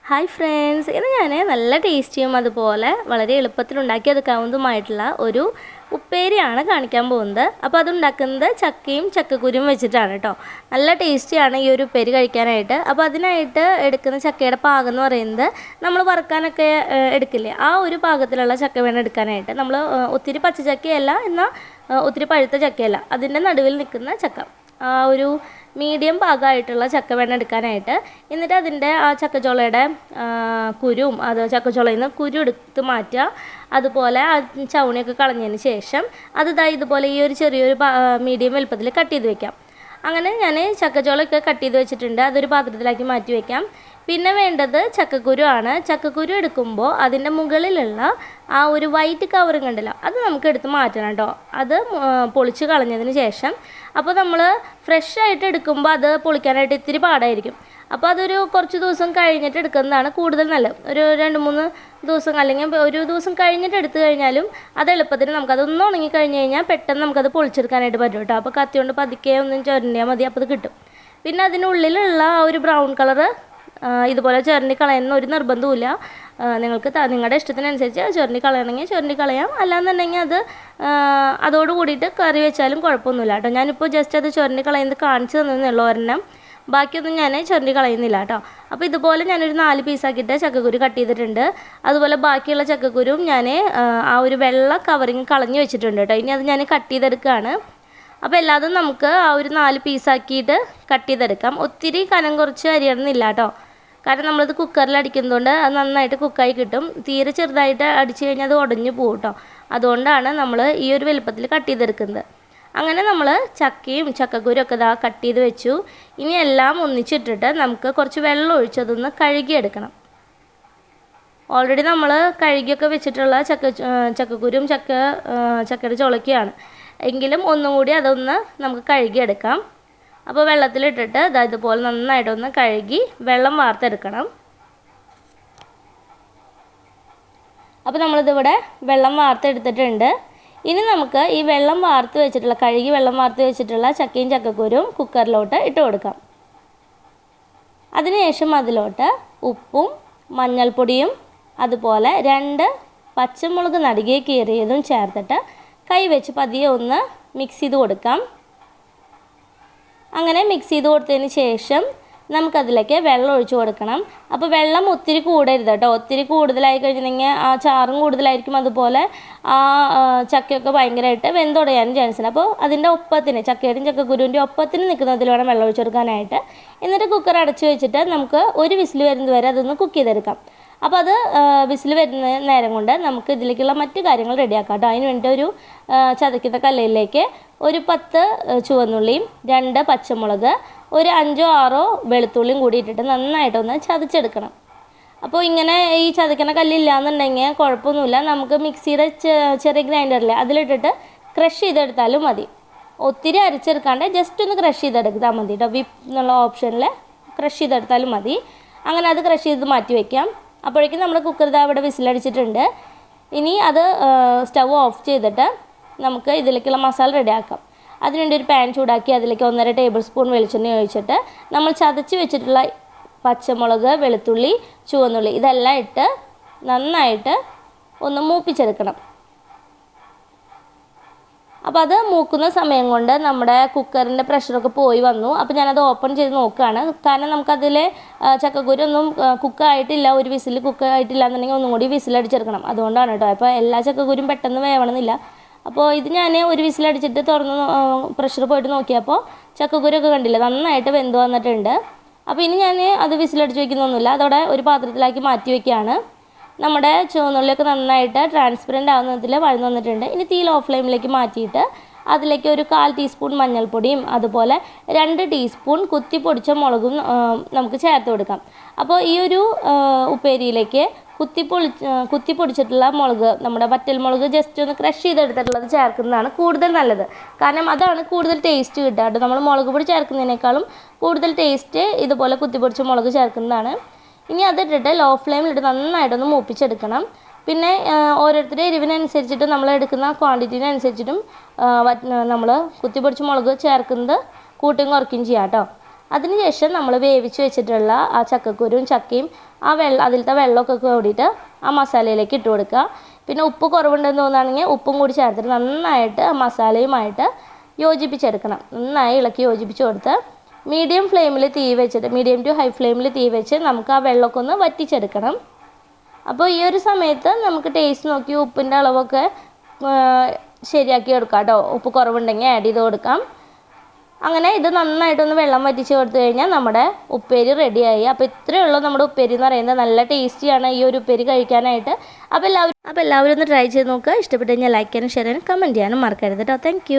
Hi friends, ഇന്ന് ഞാൻ നല്ല ടേസ്റ്റിയും അതുപോലെ വളരെ എളുപ്പത്തിൽ ഉണ്ടാക്കിയെടുക്കാവുന്നതുമായിട്ടുള്ള ഒരു ഉപ്പേരിയാണ് കാണിക്കാൻ പോകുന്നത്. അപ്പോൾ അതുണ്ടാക്കുന്നത് ചക്കയും ചക്കക്കുരുവും വെച്ചിട്ടാണ് കേട്ടോ. നല്ല ടേസ്റ്റിയാണ് ഈ ഒരു ഉപ്പേരി കഴിക്കാനായിട്ട്. അപ്പോൾ അതിനായിട്ട് എടുക്കുന്ന ചക്കയുടെ പാകം എന്ന് പറയുന്നത് നമ്മൾ വറുക്കാനൊക്കെ എടുക്കില്ലേ, ആ ഒരു പാകത്തിലുള്ള ചക്ക വേണം എടുക്കാനായിട്ട്. നമ്മൾ ഒത്തിരി പച്ച ചക്കയല്ല, എന്നാൽ ഒത്തിരി പഴുത്ത ചക്കയല്ല, അതിൻ്റെ നടുവിൽ നിൽക്കുന്ന ചക്ക, ആ ഒരു മീഡിയം പാകമായിട്ടുള്ള ചക്ക വേണം എടുക്കാനായിട്ട്. എന്നിട്ട് അതിൻ്റെ ആ ചക്കച്ചോളയുടെ കുരുവും ചക്കച്ചോളയിൽ നിന്ന് കുരു എടുത്ത് മാറ്റുക. അതുപോലെ ആ ചവണിയൊക്കെ കളഞ്ഞതിന് ശേഷം അത് ഇതുപോലെ ഈ ഒരു ചെറിയൊരു മീഡിയം വലുപ്പത്തിൽ കട്ട് ചെയ്ത് വെക്കാം. അങ്ങനെ ഞാൻ ചക്കച്ചോളൊക്കെ കട്ട് ചെയ്ത് വെച്ചിട്ടുണ്ട്. അതൊരു പാത്രത്തിലാക്കി മാറ്റി വയ്ക്കാം. പിന്നെ വേണ്ടത് ചക്കക്കുരു ആണ്. ചക്കക്കുരു എടുക്കുമ്പോൾ അതിൻ്റെ മുകളിലുള്ള ആ ഒരു വൈറ്റ് കവറും കണ്ടില്ല, അത് നമുക്ക് എടുത്ത് മാറ്റണം കേട്ടോ. അത് പൊളിച്ച് കളഞ്ഞതിന് ശേഷം, അപ്പോൾ നമ്മൾ ഫ്രഷ് ആയിട്ട് എടുക്കുമ്പോൾ അത് പൊളിക്കാനായിട്ട് ഇത്തിരി പാടായിരിക്കും. അപ്പോൾ അതൊരു കുറച്ച് ദിവസം കഴിഞ്ഞിട്ട് എടുക്കുന്നതാണ് കൂടുതൽ നല്ലത്. ഒരു 2-3 ദിവസം അല്ലെങ്കിൽ ഒരു ദിവസം കഴിഞ്ഞിട്ട് എടുത്തു കഴിഞ്ഞാലും അത് എളുപ്പത്തിന് നമുക്കതൊന്നും ഉണങ്ങി കഴിഞ്ഞ് കഴിഞ്ഞാൽ പെട്ടെന്ന് നമുക്കത് പൊളിച്ചെടുക്കാനായിട്ട് പറ്റും കേട്ടോ. അപ്പോൾ കത്തി കൊണ്ട് പതുക്കെ ഒന്നും ചുരണ്ടിയാൽ മതി, അപ്പോൾ അത് കിട്ടും. പിന്നെ അതിനുള്ളിലുള്ള ആ ഒരു ബ്രൗൺ കളറ് ഇതുപോലെ ചുരണ്ടി കളയുന്ന ഒരു നിർബന്ധവുമില്ല. നിങ്ങൾക്ക് നിങ്ങളുടെ ഇഷ്ടത്തിനനുസരിച്ച് ചുരണ്ടി കളയണമെങ്കിൽ ചുരണ്ടി കളയാം, അല്ലാന്നുണ്ടെങ്കിൽ അതോട് കൂടിയിട്ട് കറി വെച്ചാലും കുഴപ്പമൊന്നുമില്ല കേട്ടോ. ഞാനിപ്പോൾ ജസ്റ്റ് അത് ചുരണ്ടി കളയുന്നത് കാണിച്ചു തന്നതെന്നുള്ളൂ ഒരെണ്ണം, ബാക്കിയൊന്നും ഞാൻ ചുരണ്ടി കളയുന്നില്ല കേട്ടോ. അപ്പോൾ ഇതുപോലെ ഞാനൊരു 4 പീസാക്കിയിട്ട് ചക്കക്കുരു കട്ട് ചെയ്തിട്ടുണ്ട്. അതുപോലെ ബാക്കിയുള്ള ചക്കക്കുരും ഞാൻ ആ ഒരു വെള്ള കവറിങ് കളഞ്ഞ് വെച്ചിട്ടുണ്ട് കേട്ടോ. ഇനി അത് ഞാൻ കട്ട് ചെയ്തെടുക്കുകയാണ്. അപ്പോൾ എല്ലാതും നമുക്ക് ആ ഒരു 4 പീസാക്കിയിട്ട് കട്ട് ചെയ്തെടുക്കാം. ഒത്തിരി കനം കുറച്ച് അരിയണമെന്നില്ല കേട്ടോ, കാരണം നമ്മളത് കുക്കറിൽ അടിക്കുന്നതുകൊണ്ട് അത് നന്നായിട്ട് കുക്കായി കിട്ടും. തീരെ ചെറുതായിട്ട് അടിച്ചു കഴിഞ്ഞാൽ അത് ഉടഞ്ഞു പോകും കേട്ടോ. അതുകൊണ്ടാണ് നമ്മൾ ഈ ഒരു വലുപ്പത്തിൽ കട്ട് ചെയ്തെടുക്കുന്നത്. അങ്ങനെ നമ്മൾ ചക്കയും ചക്കക്കുരും ഒക്കെ കട്ട് ചെയ്ത് വെച്ചു. ഇനി എല്ലാം ഒന്നിച്ചിട്ടിട്ട് നമുക്ക് കുറച്ച് വെള്ളം ഒഴിച്ചതൊന്ന് കഴുകിയെടുക്കണം. ഓൾറെഡി നമ്മൾ കഴുകിയൊക്കെ വെച്ചിട്ടുള്ള ചക്കക്കുരും ചക്കയുടെ ചുളയ്ക്കുകയാണ്, എങ്കിലും ഒന്നും കൂടി അതൊന്ന് നമുക്ക് കഴുകിയെടുക്കാം. അപ്പോൾ വെള്ളത്തിലിട്ടിട്ട് ഇതുപോലെ നന്നായിട്ടൊന്ന് കഴുകി വെള്ളം വാർത്തെടുക്കണം. അപ്പോൾ നമ്മളിതിവിടെ വെള്ളം വാർത്തെടുത്തിട്ടുണ്ട്. ഇനി നമുക്ക് ഈ കഴുകി വെള്ളം വാർത്ത് വെച്ചിട്ടുള്ള ചക്കയും ചക്കക്കുരും കുക്കറിലോട്ട് ഇട്ട് കൊടുക്കാം. അതിനുശേഷം അതിലോട്ട് ഉപ്പും മഞ്ഞൾപ്പൊടിയും അതുപോലെ 2 പച്ചമുളക് നടുകെ കീറിയതും ചേർത്തിട്ട് കൈ വെച്ച് പതിയെ ഒന്ന് മിക്സ് ചെയ്ത് കൊടുക്കാം. അങ്ങനെ മിക്സ് ചെയ്ത് കൊടുത്തതിന് ശേഷം നമുക്കതിലേക്ക് വെള്ളം ഒഴിച്ച് കൊടുക്കണം. അപ്പോൾ വെള്ളം ഒത്തിരി കൂടരുത് കേട്ടോ. ഒത്തിരി കൂടുതലായി കഴിഞ്ഞിട്ടുണ്ടെങ്കിൽ ആ ചാറും കൂടുതലായിരിക്കും, അതുപോലെ ആ ചക്കയൊക്കെ ഭയങ്കരമായിട്ട് വെന്തുടയാനും ചാൻസ് ഉണ്ട്. അപ്പോൾ അതിൻ്റെ ഒപ്പത്തിന്, ചക്കയുടെയും ചക്കക്കുരുവിൻ്റെ ഒപ്പത്തിന് നിൽക്കുന്നതിൽ വേണം വെള്ളം ഒഴിച്ച് കൊടുക്കാനായിട്ട്. എന്നിട്ട് കുക്കർ അടച്ച് വെച്ചിട്ട് നമുക്ക് ഒരു വിസിൽ വരുന്നത് വരെ അതൊന്ന് കുക്ക് ചെയ്തെടുക്കാം. അപ്പോൾ അത് വിസിൽ വരുന്ന നേരം കൊണ്ട് നമുക്ക് ഇതിലേക്കുള്ള മറ്റു കാര്യങ്ങൾ റെഡിയാക്കാം കേട്ടോ. അതിന് വേണ്ടി ഒരു ചതക്കുന്ന കല്ലിലേക്ക് ഒരു 10 ചുവന്നുള്ളിയും 2 പച്ചമുളക്, ഒരു 5-6 വെളുത്തുള്ളിയും കൂടി ഇട്ടിട്ട് നന്നായിട്ടൊന്ന് ചതച്ചെടുക്കണം. അപ്പോൾ ഇങ്ങനെ ഈ ചതക്കുന്ന കല്ലില്ലാന്നുണ്ടെങ്കിൽ കുഴപ്പമൊന്നുമില്ല, നമുക്ക് മിക്സിയുടെ ചെറിയ ഗ്രൈൻഡറിൽ അതിലിട്ടിട്ട് ക്രഷ് ചെയ്തെടുത്താലും മതി. ഒത്തിരി അരച്ചെടുക്കാണ്ട് ജസ്റ്റ് ഒന്ന് ക്രഷ് ചെയ്തെടുത്താൽ മതി കേട്ടോ. വിപ്പ് എന്നുള്ള ഓപ്ഷനിൽ ക്രഷ് ചെയ്തെടുത്താലും മതി. അങ്ങനെ അത് ക്രഷ് ചെയ്ത് മാറ്റി വയ്ക്കാം. അപ്പോഴേക്കും നമ്മൾ കുക്കർ അവിടെ വിസിലടിച്ചിട്ടുണ്ട്. ഇനി അത് സ്റ്റവ് ഓഫ് ചെയ്തിട്ട് നമുക്ക് ഇതിലേക്കുള്ള മസാല റെഡിയാക്കാം. അതിനുവേണ്ടി ഒരു പാൻ ചൂടാക്കി അതിലേക്ക് 1.5 ടേബിൾ സ്പൂൺ വെളിച്ചെണ്ണ ഒഴിച്ചിട്ട് നമ്മൾ ചതച്ച് വെച്ചിട്ടുള്ള പച്ചമുളക്, വെളുത്തുള്ളി, ചുവന്നുള്ളി ഇതെല്ലാം ഇട്ട് നന്നായിട്ട് ഒന്ന് മൂപ്പിച്ചെടുക്കണം. അപ്പോൾ അത് മൂക്കുന്ന സമയം കൊണ്ട് നമ്മുടെ കുക്കറിൻ്റെ പ്രഷറൊക്കെ പോയി വന്നു. അപ്പോൾ ഞാനത് ഓപ്പൺ ചെയ്ത് നോക്കുകയാണ്. കാരണം നമുക്കതിൽ ചക്കക്കുരു ഒന്നും കുക്കായിട്ടില്ല, ഒരു വിസിൽ കുക്കായിട്ടില്ല എന്നുണ്ടെങ്കിൽ ഒന്നും കൂടി വിസിലടിച്ചെടുക്കണം. അതുകൊണ്ടാണ് കേട്ടോ. അപ്പോൾ എല്ലാ ചക്കക്കുരും പെട്ടെന്ന് വേവണമെന്നില്ല. അപ്പോൾ ഇത് ഞാൻ ഒരു വിസിലടിച്ചിട്ട് തുറന്ന് പ്രഷർ പോയിട്ട് നോക്കിയപ്പോൾ ചക്കക്കുരൊക്കെ കണ്ടില്ല, നന്നായിട്ട് വെന്ത് വന്നിട്ടുണ്ട്. അപ്പോൾ ഇനി ഞാൻ അത് വിസിലടിച്ച് വയ്ക്കുന്നൊന്നുമില്ല, അതോടെ ഒരു പാത്രത്തിലാക്കി മാറ്റി വയ്ക്കുകയാണ്. നമ്മുടെ ചുവന്നുള്ളിയൊക്കെ നന്നായിട്ട് ട്രാൻസ്പെറൻ്റ് ആവുന്നതിൽ വഴന്നു വന്നിട്ടുണ്ട്. ഇനി തീ ലോ ഫ്ലെയിമിലേക്ക് മാറ്റിയിട്ട് അതിലേക്ക് ഒരു 1/4 ടീസ്പൂൺ മഞ്ഞൾപ്പൊടിയും അതുപോലെ 2 ടീസ്പൂൺ കുത്തിപ്പൊടിച്ച മുളകും നമുക്ക് ചേർത്ത് കൊടുക്കാം. അപ്പോൾ ഈ ഒരു ഉപ്പേരിയിലേക്ക് കുത്തിപ്പൊടിച്ചിട്ടുള്ള മുളക്, നമ്മുടെ വറ്റൽമുളക് ജസ്റ്റ് ഒന്ന് ക്രഷ് ചെയ്തെടുത്തിട്ടുള്ളത് ചേർക്കുന്നതാണ് കൂടുതൽ നല്ലത്. കാരണം അതാണ് കൂടുതൽ ടേസ്റ്റ് കിട്ടുക കേട്ടോ. നമ്മൾ മുളക് പൊടി ചേർക്കുന്നതിനേക്കാളും കൂടുതൽ ടേസ്റ്റ് ഇതുപോലെ കുത്തിപ്പൊടിച്ച മുളക് ചേർക്കുന്നതാണ്. ഇനി അതിട്ടിട്ട് ലോ ഫ്ലെയിമിലിട്ട് നന്നായിട്ടൊന്ന് മൂപ്പിച്ചെടുക്കണം. പിന്നെ ഓരോരുത്തരുടെ എരിവിനനുസരിച്ചിട്ട് നമ്മൾ എടുക്കുന്ന ക്വാണ്ടിറ്റിനനുസരിച്ചിട്ടും നമ്മൾ കുത്തിപ്പൊടിച്ച മുളക് ചേർക്കുന്നത് കൂട്ടും കുറയ്ക്കുകയും ചെയ്യാം കേട്ടോ. അതിനുശേഷം നമ്മൾ വേവിച്ച് വെച്ചിട്ടുള്ള ആ ചക്കക്കുരും ചക്കയും അതിലത്തെ വെള്ളമൊക്കെ കൂടിയിട്ട് ആ മസാലയിലേക്ക് ഇട്ട് കൊടുക്കുക. പിന്നെ ഉപ്പ് കുറവുണ്ടെന്ന് തോന്നുകയാണെങ്കിൽ ഉപ്പും കൂടി ചേർത്തിട്ട് നന്നായിട്ട് ആ മസാലയുമായിട്ട് യോജിപ്പിച്ചെടുക്കണം. നന്നായി ഇളക്കി യോജിപ്പിച്ച് കൊടുത്ത് മീഡിയം ടു ഹൈ ഫ്ലെയിമിൽ തീ വെച്ച് നമുക്ക് ആ വെള്ളമൊക്കെ ഒന്ന് വറ്റിച്ചെടുക്കണം. അപ്പോൾ ഈ ഒരു സമയത്ത് നമുക്ക് ടേസ്റ്റ് നോക്കി ഉപ്പിൻ്റെ അളവൊക്കെ ശരിയാക്കി എടുക്കാം കേട്ടോ. ഉപ്പ് കുറവുണ്ടെങ്കിൽ ആഡ് ചെയ്ത് കൊടുക്കാം. അങ്ങനെ ഇത് നന്നായിട്ടൊന്ന് വെള്ളം വറ്റിച്ച് കൊടുത്തു കഴിഞ്ഞാൽ നമ്മുടെ ഉപ്പേരി റെഡിയായി. അപ്പോൾ ഇത്രയേ ഉള്ളൂ നമ്മുടെ ഉപ്പേരി എന്ന് പറയുന്നത്. നല്ല ടേസ്റ്റിയാണ് ഈ ഒരു ഉപ്പേരി കഴിക്കാനായിട്ട്. അപ്പോൾ എല്ലാവരും ഒന്ന് ട്രൈ ചെയ്ത് നോക്കുക. ഇഷ്ടപ്പെട്ട് കഴിഞ്ഞാൽ ലൈക്ക് ചെയ്യാനും ഷെയർ ചെയ്യാനും കമൻറ്റ് ചെയ്യാനും മറക്കരുത് കേട്ടോ. താങ്ക്